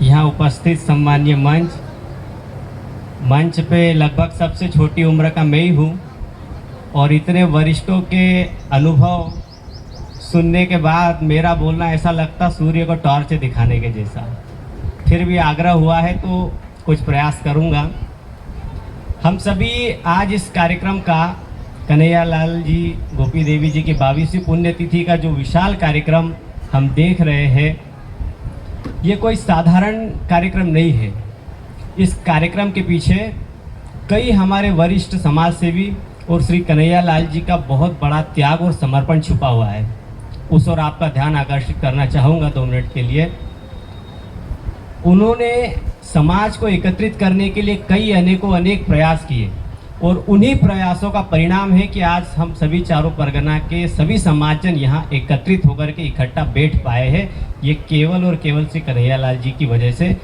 यहाँ उपस्थित सम्मानीय मंच पे लगभग सबसे छोटी उम्र का मैं ही हूँ और इतने वरिष्ठों के अनुभव सुनने के बाद मेरा बोलना ऐसा लगता सूर्य को टॉर्च दिखाने के जैसा। फिर भी आग्रह हुआ है तो कुछ प्रयास करूँगा। हम सभी आज इस कार्यक्रम का कन्हैयालाल जी गोपी देवी जी की 22वीं पुण्यतिथि का जो विशाल कार्यक्रम हम देख रहे हैं, ये कोई साधारण कार्यक्रम नहीं है। इस कार्यक्रम के पीछे कई हमारे वरिष्ठ समाज सेवी और श्री कन्हैयालाल जी का बहुत बड़ा त्याग और समर्पण छुपा हुआ है। उस और आपका ध्यान आकर्षित करना चाहूँगा 2 मिनट के लिए। उन्होंने समाज को एकत्रित करने के लिए कई अनेक प्रयास किए और उन्हीं प्रयासों का परिणाम है कि आज हम सभी चारों परगना के सभी समाजजन यहाँ एकत्रित होकर के इकट्ठा बैठ पाए हैं। ये केवल और केवल श्री कन्हैयालाल जी की वजह से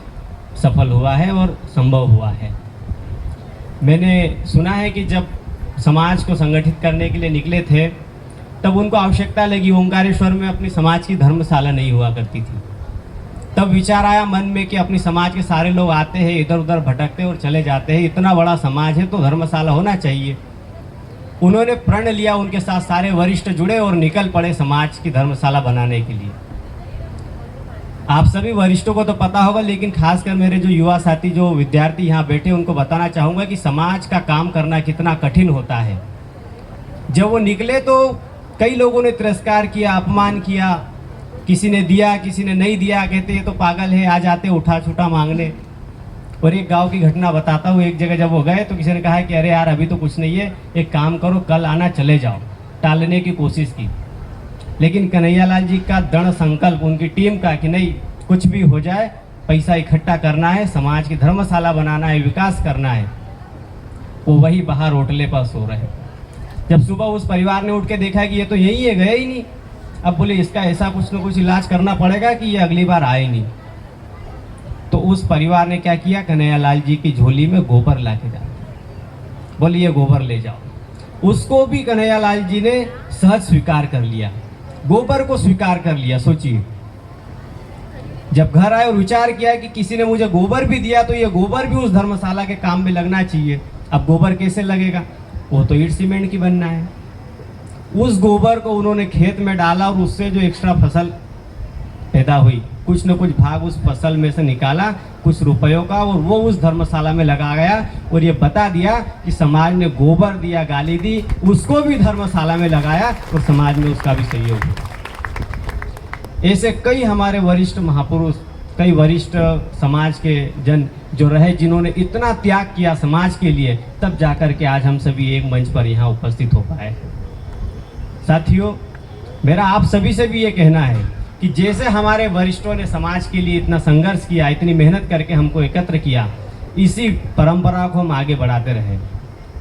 सफल हुआ है और संभव हुआ है। मैंने सुना है कि जब समाज को संगठित करने के लिए निकले थे तब उनको आवश्यकता लगी, ओंकारेश्वर में अपनी समाज की धर्मशाला नहीं हुआ करती थी। तब विचार आया मन में कि अपनी समाज के सारे लोग आते हैं, इधर उधर भटकते और चले जाते हैं, इतना बड़ा समाज है तो धर्मशाला होना चाहिए। उन्होंने प्रण लिया, उनके साथ सारे वरिष्ठ जुड़े और निकल पड़े समाज की धर्मशाला बनाने के लिए। आप सभी वरिष्ठों को तो पता होगा, लेकिन खासकर मेरे जो युवा साथी, जो विद्यार्थी यहाँ बैठे, उनको बताना चाहूँगा कि समाज का काम करना कितना कठिन होता है। जब वो निकले तो कई लोगों ने तिरस्कार किया, अपमान किया, किसी ने दिया किसी ने नहीं दिया, कहते ये तो पागल है, आ जाते उठा छूटा मांगने। और एक गांव की घटना बताता हूँ। एक जगह जब वो गए तो किसी ने कहा कि अरे यार अभी तो कुछ नहीं है, एक काम करो कल आना, चले जाओ। टालने की कोशिश की, लेकिन कन्हैयालाल जी का दृढ़ संकल्प, उनकी टीम का कि नहीं कुछ भी हो जाए, पैसा इकट्ठा करना है, समाज की धर्मशाला बनाना है, विकास करना है। वो वही बाहर होटले पर सो रहे। जब सुबह उस परिवार ने उठ के देखा कि ये तो यही है, गए ही नहीं। अब बोले इसका ऐसा कुछ न कुछ इलाज करना पड़ेगा कि ये अगली बार आए नहीं। तो उस परिवार ने क्या किया, कन्हैयालाल जी की झोली में गोबर ला के डाल, बोले ये गोबर ले जाओ। उसको भी कन्हैयालाल जी ने सहज स्वीकार कर लिया, गोबर को स्वीकार कर लिया। सोचिए, जब घर आए और विचार किया कि किसी ने मुझे गोबर भी दिया तो ये गोबर भी उस धर्मशाला के काम में लगना चाहिए। अब गोबर कैसे लगेगा, वो तो ईंट सीमेंट की बनना है। उस गोबर को उन्होंने खेत में डाला और उससे जो एक्स्ट्रा फसल पैदा हुई, कुछ न कुछ भाग उस फसल में से निकाला, कुछ रुपयों का, और वो उस धर्मशाला में लगा गया। और ये बता दिया कि समाज ने गोबर दिया, गाली दी, उसको भी धर्मशाला में लगाया और समाज में उसका भी सहयोग हुआ। ऐसे कई हमारे वरिष्ठ महापुरुष, कई वरिष्ठ समाज के जन जो रहे, जिन्होंने इतना त्याग किया समाज के लिए, तब जाकर के आज हम सभी एक मंच पर यहाँ उपस्थित हो पाए। साथियों, मेरा आप सभी से भी ये कहना है कि जैसे हमारे वरिष्ठों ने समाज के लिए इतना संघर्ष किया, इतनी मेहनत करके हमको एकत्र किया, इसी परंपरा को हम आगे बढ़ाते रहे।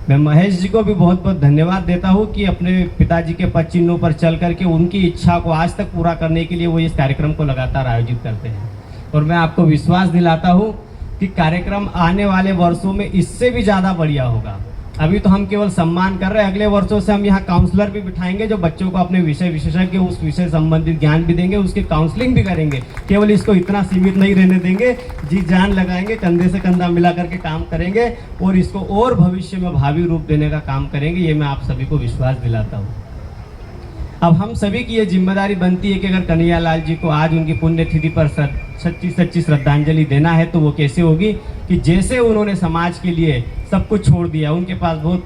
मैं महेश जी को भी बहुत बहुत धन्यवाद देता हूँ कि अपने पिताजी के पद चिन्हों पर चल करके उनकी इच्छा को आज तक पूरा करने के लिए वो इस कार्यक्रम को लगातार आयोजित करते हैं। और मैं आपको विश्वास दिलाता हूँ कि कार्यक्रम आने वाले वर्षों में इससे भी ज़्यादा बढ़िया होगा। अभी तो हम केवल सम्मान कर रहे हैं, अगले वर्षों से हम यहाँ काउंसलर भी बिठाएंगे जो बच्चों को अपने विषय विशेषज्ञ, उस विषय संबंधित ज्ञान भी देंगे, उसकी काउंसलिंग भी करेंगे। केवल इसको इतना सीमित नहीं रहने देंगे, जी जान लगाएंगे, कंधे से कंधा मिला करके काम करेंगे और इसको और भविष्य में भावी रूप देने का काम करेंगे। ये मैं आप सभी को विश्वास दिलाता हूँ। अब हम सभी की ये जिम्मेदारी बनती है कि अगर कन्हैयालाल जी को आज उनकी पुण्यतिथि पर सच्ची श्रद्धांजलि देना है तो वो कैसे होगी कि जैसे उन्होंने समाज के लिए सब कुछ छोड़ दिया, उनके पास बहुत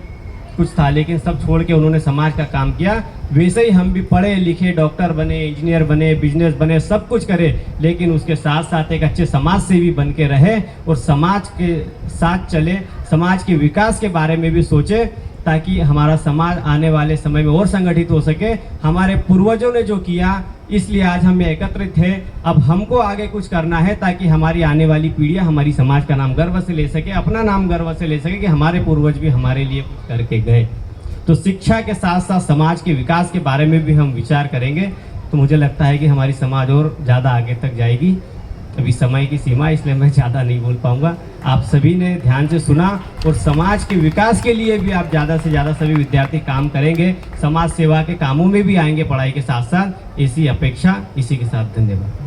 कुछ था लेकिन सब छोड़ के उन्होंने समाज का काम किया, वैसे ही हम भी पढ़े लिखे, डॉक्टर बने, इंजीनियर बने, बिजनेस बने, सब कुछ करे, लेकिन उसके साथ साथ एक अच्छे समाज सेवी बन के रहे और समाज के साथ चले, समाज के विकास के बारे में भी सोचे, ताकि हमारा समाज आने वाले समय में और संगठित हो सके। हमारे पूर्वजों ने जो किया, इसलिए आज हम एकत्रित थे। अब हमको आगे कुछ करना है ताकि हमारी आने वाली पीढ़ियां हमारी समाज का नाम गर्व से ले सके, अपना नाम गर्व से ले सके कि हमारे पूर्वज भी हमारे लिए कुछ करके गए। तो शिक्षा के साथ साथ समाज के विकास के बारे में भी हम विचार करेंगे तो मुझे लगता है कि हमारी समाज और ज़्यादा आगे तक जाएगी। अभी समय की सीमा, इसलिए मैं ज़्यादा नहीं बोल पाऊँगा। आप सभी ने ध्यान से सुना और समाज के विकास के लिए भी आप ज़्यादा से ज़्यादा सभी विद्यार्थी काम करेंगे, समाज सेवा के कामों में भी आएंगे पढ़ाई के साथ साथ, इसी अपेक्षा, इसी के साथ धन्यवाद।